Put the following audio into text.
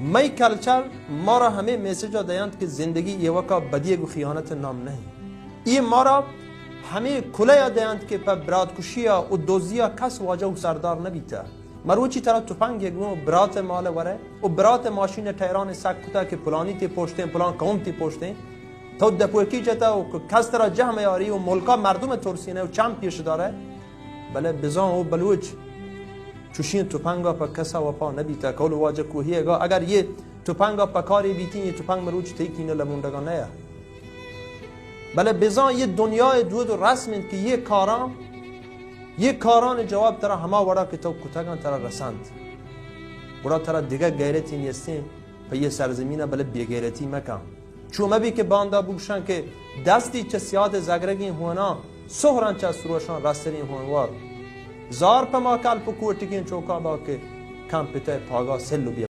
می کلچر ما را همه میسیج دهند که زندگی یه وقت بدی و خیانت نام نه. این ما را همه کله دهند که پر برادکشی و دوزی کس واجه و سردار نبیته. مروچی طرف تفنگ یکمو برات مال وره و برات ماشین تیران سکوتا که پلانی تی پشتین پلان قوم تی پشتین تو دپوکی جتا و کس را جمع یاری و ملکا مردم ترسینه و چم پیش داره بله بزان و بلوچ چوشین توپنگا پا کسا و پا نبیتا کول واجه کوهیگا اگر یه توپنگا پا کاری بیتین یه توپنگ مروچ تیکینه لموندگا نه بله بزان یه دنیای دود و رسمند که یه کاران جواب ترا همه وڑا که تو کتگان ترا رسند وڑا ترا دیگه غیرتی نیستیم پا یه سرزمینه بله بیگیرتی مکن چون مبی که باندا بوشن که دستی چه سیاد زگرگین هونا سهران چه سروشان رسترین هونوار زار پا ما کل پا کوتگین چوکا با که کمپیتر پاگا سلو بیا